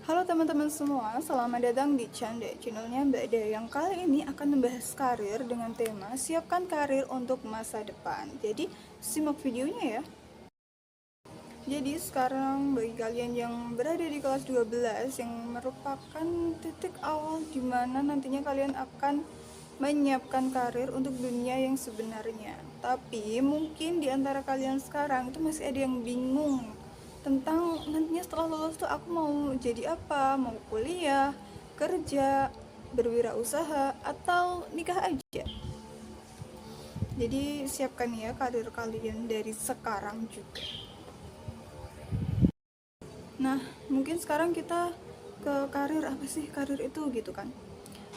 Halo teman-teman semua, selamat datang di channelnya Mbak De yang kali ini akan membahas karir dengan tema siapkan karir untuk masa depan. Jadi simak videonya ya. Jadi sekarang bagi kalian yang berada di kelas 12 yang merupakan titik awal di mana nantinya kalian akan menyiapkan karir untuk dunia yang sebenarnya. Tapi mungkin di antara kalian sekarang itu masih ada yang bingung tentang nantinya setelah lulus tuh aku mau jadi apa, mau kuliah, kerja, berwirausaha, atau nikah aja. Jadi siapkan ya karir kalian dari sekarang juga. Nah, mungkin sekarang kita ke karir, apa sih karir itu gitu kan?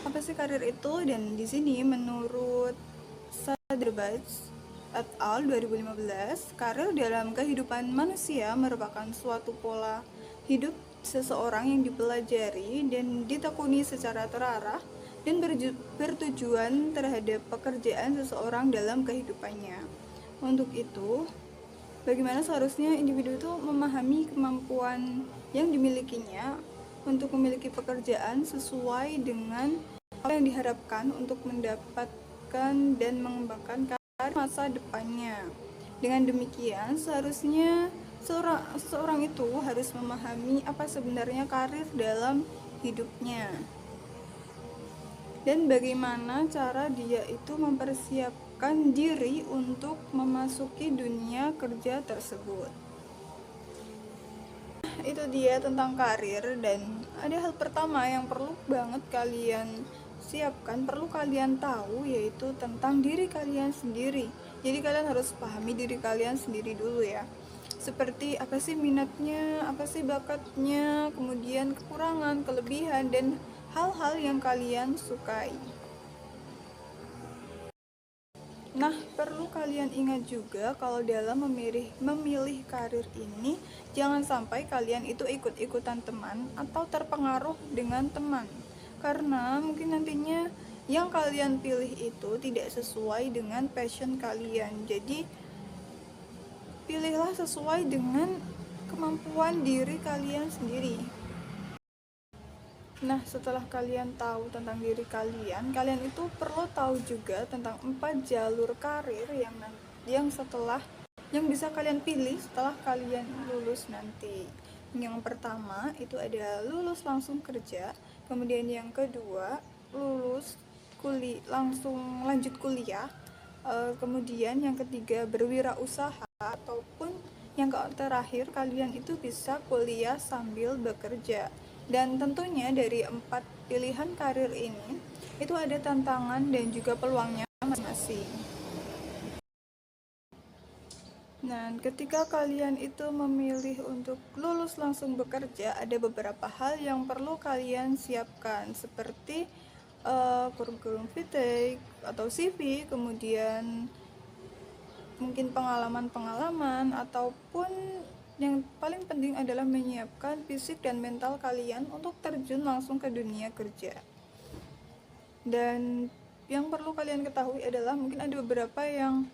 Apa sih karir itu? Dan di sini menurut Saderbaj et al. 2015, karir dalam kehidupan manusia merupakan suatu pola hidup seseorang yang dipelajari dan ditekuni secara terarah dan bertujuan terhadap pekerjaan seseorang dalam kehidupannya. Untuk itu, bagaimana seharusnya individu itu memahami kemampuan yang dimilikinya untuk memiliki pekerjaan sesuai dengan apa yang diharapkan untuk mendapatkan dan mengembangkan karir masa depannya. Dengan demikian, seharusnya seorang itu harus memahami apa sebenarnya karir dalam hidupnya dan bagaimana cara dia itu mempersiapkan diri untuk memasuki dunia kerja tersebut. Itu dia tentang karir, dan ada hal pertama yang perlu banget kalian siapkan, perlu kalian tahu, yaitu tentang diri kalian sendiri. Jadi kalian harus pahami diri kalian sendiri dulu ya, seperti apa sih minatnya, apa sih bakatnya, kemudian kekurangan, kelebihan, dan hal-hal yang kalian sukai. Nah, perlu kalian ingat juga kalau dalam memilih karir ini, jangan sampai kalian itu ikut-ikutan teman atau terpengaruh dengan teman. Karena mungkin nantinya yang kalian pilih itu tidak sesuai dengan passion kalian. Jadi, pilihlah sesuai dengan kemampuan diri kalian sendiri. Nah, setelah kalian tahu tentang diri kalian, kalian itu perlu tahu juga tentang 4 jalur karir yang bisa kalian pilih setelah kalian lulus nanti. Yang pertama itu ada lulus langsung kerja, kemudian yang kedua langsung lanjut kuliah, kemudian yang ketiga berwirausaha, ataupun yang terakhir kalian itu bisa kuliah sambil bekerja. Dan tentunya dari 4 pilihan karir ini itu ada tantangan dan juga peluangnya masing-masing. Nah, ketika kalian itu memilih untuk lulus langsung bekerja, ada beberapa hal yang perlu kalian siapkan, seperti kurikulum vitae atau CV, kemudian mungkin pengalaman ataupun yang paling penting adalah menyiapkan fisik dan mental kalian untuk terjun langsung ke dunia kerja. Dan yang perlu kalian ketahui adalah mungkin ada beberapa yang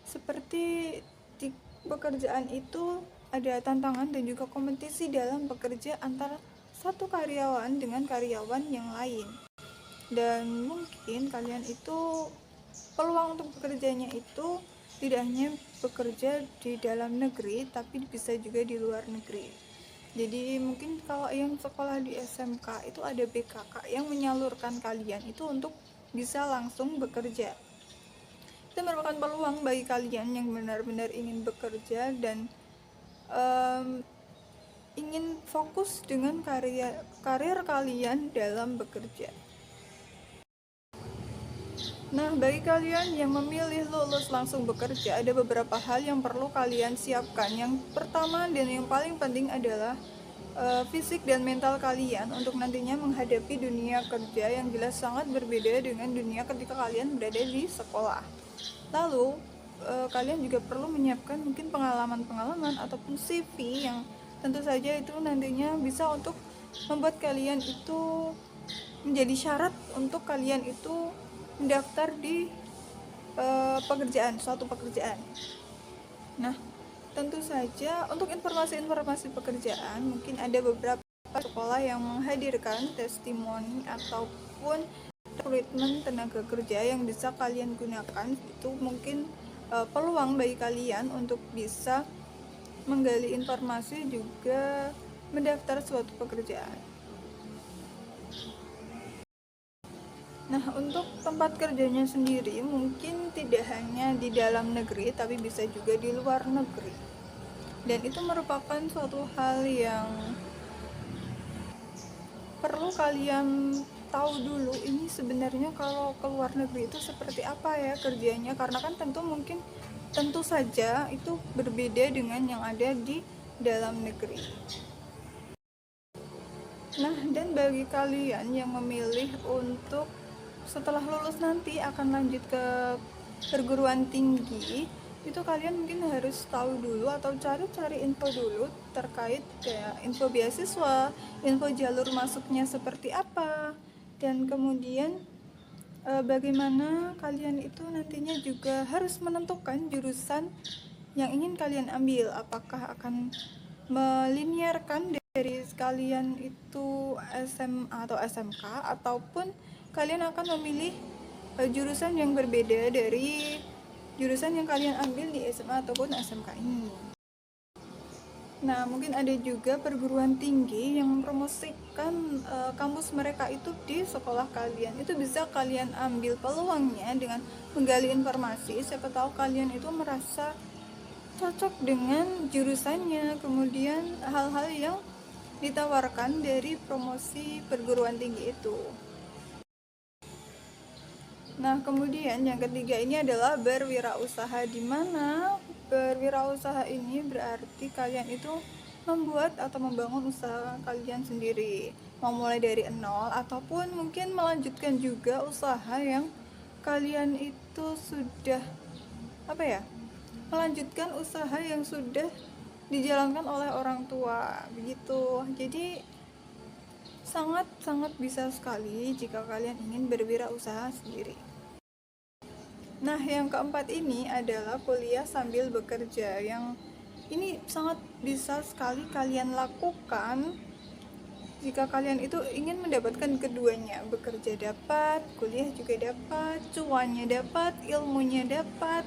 seperti di pekerjaan itu ada tantangan dan juga kompetisi dalam bekerja antara satu karyawan dengan karyawan yang lain. Dan mungkin kalian itu peluang untuk bekerjanya itu tidak hanya bekerja di dalam negeri, tapi bisa juga di luar negeri. Jadi mungkin kalau yang sekolah di SMK itu ada BKK yang menyalurkan kalian itu untuk bisa langsung bekerja. Itu merupakan peluang bagi kalian yang benar-benar ingin bekerja dan ingin fokus dengan karir kalian dalam bekerja. Nah, bagi kalian yang memilih lulus langsung bekerja, ada beberapa hal yang perlu kalian siapkan. Yang pertama dan yang paling penting adalah fisik dan mental kalian untuk nantinya menghadapi dunia kerja yang jelas sangat berbeda dengan dunia ketika kalian berada di sekolah. Lalu, kalian juga perlu menyiapkan mungkin pengalaman-pengalaman ataupun CV yang tentu saja itu nantinya bisa untuk membuat kalian itu menjadi syarat untuk kalian itu mendaftar di suatu pekerjaan. Nah, tentu saja untuk informasi-informasi pekerjaan mungkin ada beberapa beberapa sekolah yang menghadirkan testimoni ataupun rekrutmen tenaga kerja yang bisa kalian gunakan. Itu mungkin peluang bagi kalian untuk bisa menggali informasi juga mendaftar suatu pekerjaan. Nah, untuk tempat kerjanya sendiri mungkin tidak hanya di dalam negeri tapi bisa juga di luar negeri. Dan itu merupakan suatu hal yang perlu kalian tahu dulu, ini sebenarnya kalau ke luar negeri itu seperti apa ya kerjanya, karena kan tentu saja itu berbeda dengan yang ada di dalam negeri. Nah, dan bagi kalian yang memilih untuk setelah lulus nanti akan lanjut ke perguruan tinggi, itu kalian mungkin harus tahu dulu atau cari info dulu terkait kayak info beasiswa, info jalur masuknya seperti apa, dan kemudian bagaimana kalian itu nantinya juga harus menentukan jurusan yang ingin kalian ambil, apakah akan melinearkan dari kalian itu SMA atau SMK, ataupun kalian akan memilih jurusan yang berbeda dari jurusan yang kalian ambil di SMA ataupun SMK ini. Nah, mungkin ada juga perguruan tinggi yang mempromosikan kampus mereka itu di sekolah kalian. Itu bisa kalian ambil peluangnya dengan menggali informasi. Siapa tahu kalian itu merasa cocok dengan jurusannya, kemudian hal-hal yang ditawarkan dari promosi perguruan tinggi itu. Nah, kemudian yang ketiga ini adalah berwirausaha, di mana berwirausaha ini berarti kalian itu membuat atau membangun usaha kalian sendiri, mau mulai dari nol ataupun mungkin melanjutkan juga usaha yang kalian itu sudah melanjutkan usaha yang sudah dijalankan oleh orang tua begitu. Jadi sangat bisa sekali jika kalian ingin berwirausaha sendiri. Nah, yang keempat ini adalah kuliah sambil bekerja, yang ini sangat bisa sekali kalian lakukan jika kalian itu ingin mendapatkan keduanya, bekerja dapat, kuliah juga dapat, cuannya dapat, ilmunya dapat.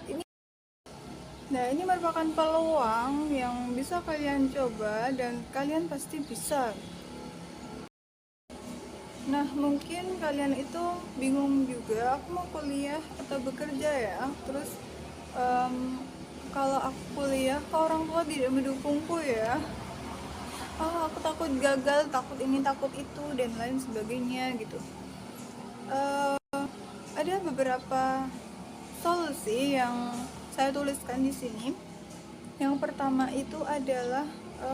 Ini merupakan peluang yang bisa kalian coba dan kalian pasti bisa. Nah, mungkin kalian itu bingung juga, aku mau kuliah atau bekerja ya. Terus kalau aku kuliah, kok orang tua tidak mendukungku ya. Aku takut gagal, takut ini, takut itu, dan lain sebagainya gitu. Ada beberapa solusi yang saya tuliskan di sini. Yang pertama itu adalah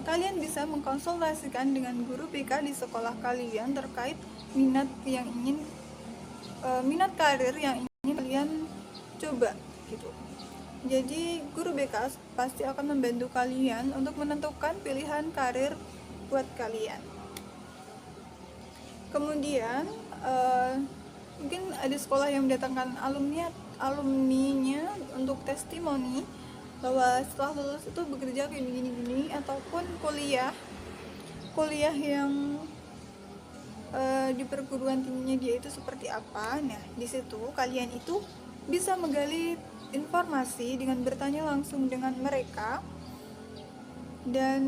kalian bisa mengkonsultasikan dengan guru BK di sekolah kalian terkait minat karir yang ingin kalian coba gitu. Jadi guru BK pasti akan membantu kalian untuk menentukan pilihan karir buat kalian. Kemudian mungkin ada sekolah yang mendatangkan alumninya untuk testimoni bahwa setelah lulus itu bekerja kayak gini-gini, ataupun kuliah yang di perguruan tingginya dia itu seperti apa. Nah, di situ kalian itu bisa menggali informasi dengan bertanya langsung dengan mereka dan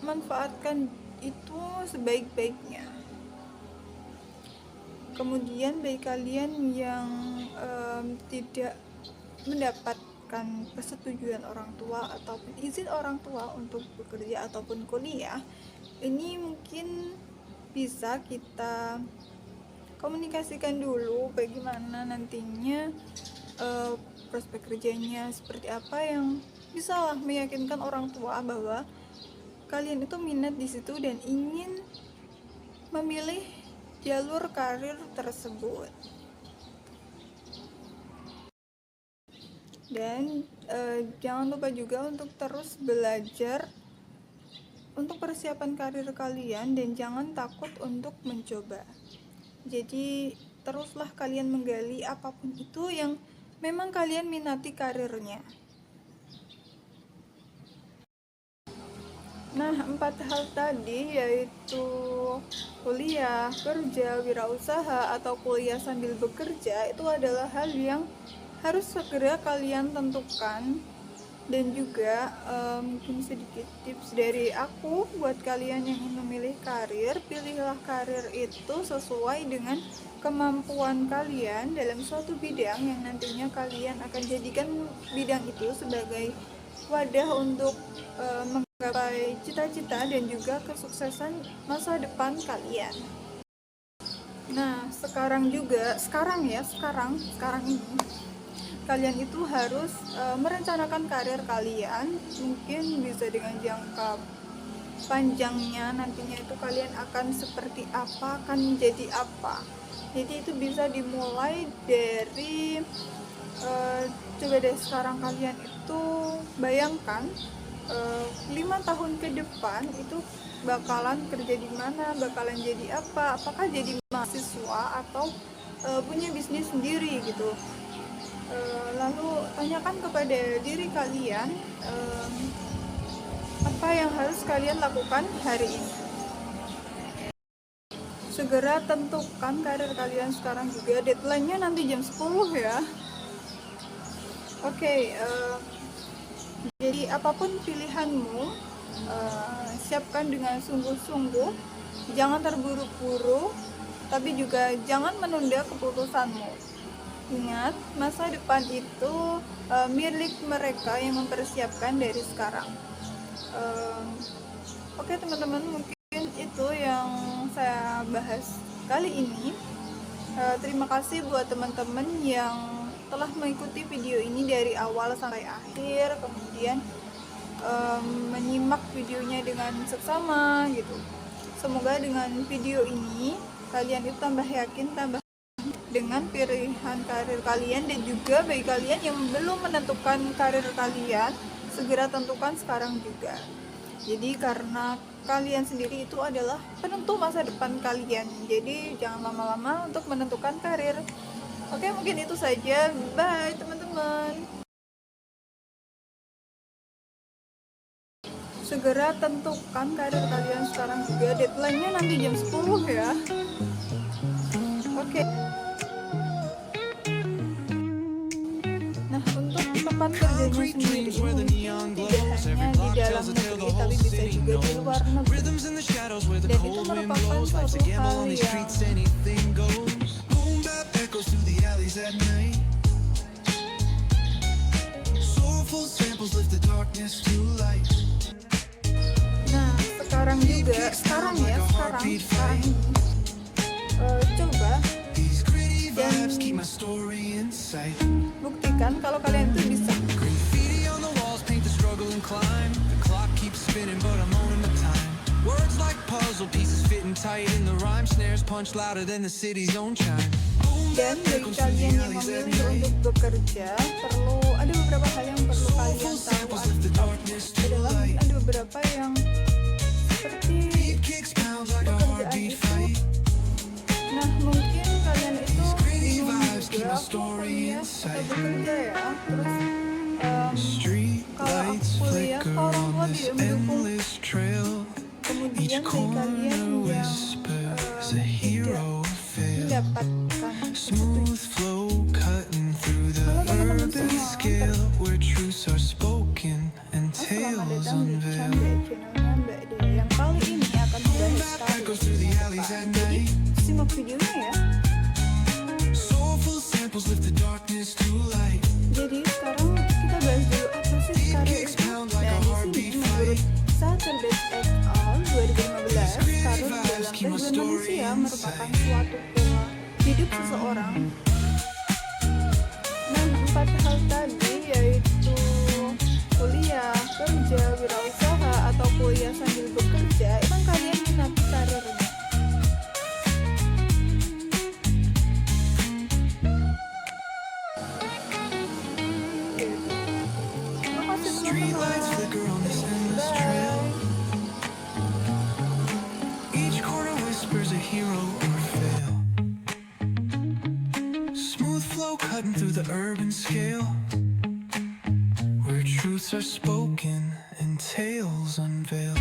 manfaatkan itu sebaik-baiknya. Kemudian bagi kalian yang tidak mendapatkan persetujuan orang tua ataupun izin orang tua untuk bekerja ataupun kuliah, ini mungkin bisa kita komunikasikan dulu bagaimana nantinya prospek kerjanya seperti apa, yang bisa meyakinkan orang tua bahwa kalian itu minat di situ dan ingin memilih jalur karir tersebut. Dan jangan lupa juga untuk terus belajar untuk persiapan karir kalian dan jangan takut untuk mencoba. Jadi teruslah kalian menggali apapun itu yang memang kalian minati karirnya. Nah, 4 hal tadi yaitu kuliah, kerja, wirausaha, atau kuliah sambil bekerja itu adalah hal yang harus segera kalian tentukan. Dan juga mungkin sedikit tips dari aku buat kalian yang ingin memilih karir, pilihlah karir itu sesuai dengan kemampuan kalian dalam suatu bidang yang nantinya kalian akan jadikan bidang itu sebagai wadah untuk menggapai cita-cita dan juga kesuksesan masa depan kalian. Nah, sekarang ini kalian itu harus merencanakan karir kalian. Mungkin bisa dengan jangka panjangnya, nantinya itu kalian akan seperti apa, akan menjadi apa. Jadi itu bisa dimulai dari coba deh sekarang kalian itu bayangkan 5 tahun ke depan itu bakalan kerja di mana, bakalan jadi apa, apakah jadi mahasiswa atau punya bisnis sendiri gitu. Lalu tanyakan kepada diri kalian apa yang harus kalian lakukan hari ini. Segera tentukan karir kalian sekarang juga, deadline-nya nanti jam 10 ya. Oke, jadi apapun pilihanmu, siapkan dengan sungguh-sungguh, jangan terburu-buru, tapi juga jangan menunda keputusanmu. Ingat, masa depan itu milik mereka yang mempersiapkan dari sekarang. Oke teman-teman, mungkin itu yang saya bahas kali ini. Terima kasih buat teman-teman yang telah mengikuti video ini dari awal sampai akhir, kemudian menyimak videonya dengan seksama gitu. Semoga dengan video ini kalian itu tambah yakin, tambah dengan pilihan karir kalian, dan juga bagi kalian yang belum menentukan karir kalian, segera tentukan sekarang juga. Jadi karena kalian sendiri itu adalah penentu masa depan kalian, jadi jangan lama-lama untuk menentukan karir. Oke, mungkin itu saja. Bye teman-teman. Segera tentukan karir kalian sekarang juga, deadline-nya nanti jam 10 ya. Oke. Nah, untuk tempat kerjanya sendiri tidak hanya di dalam negeri, tapi bisa juga di luar negeri. Dan itu merupakan suatu hal yang nah, sekarang ini coba dan buktikan kalau kalian itu bisa. Dan bagi kalian yang memilih untuk bekerja, ada beberapa hal yang perlu kalian tahu. Ada beberapa yang seperti pekerjaan itu. Nah, mungkin kalian itu bingung juga, aku kuliah atau bekerja ya. Terus kalau aku kuliah, orang tua tidak mendukung. Kemudian bagi kalian yang tidak mendapatkan halo teman-teman semua, selamat datang di channelnya Mbak Dea, yang kali ini akan membahas karir. Jadi simak videonya ya. Jadi sekarang kita bahas dulu apa sih karir itu. Nah, di sini menurut Saturday et al. 2015, karir dalam kehidupan manusia merupakan suatu pola hidup seseorang. Nah, 4 hal tadi yaitu kuliah, kerja, wirausaha, atau kuliah sambil bekerja, itu kalian menapis karirnya. Terima kasih teman-teman. Cutting through the urban scale, where truths are spoken and tales unveiled.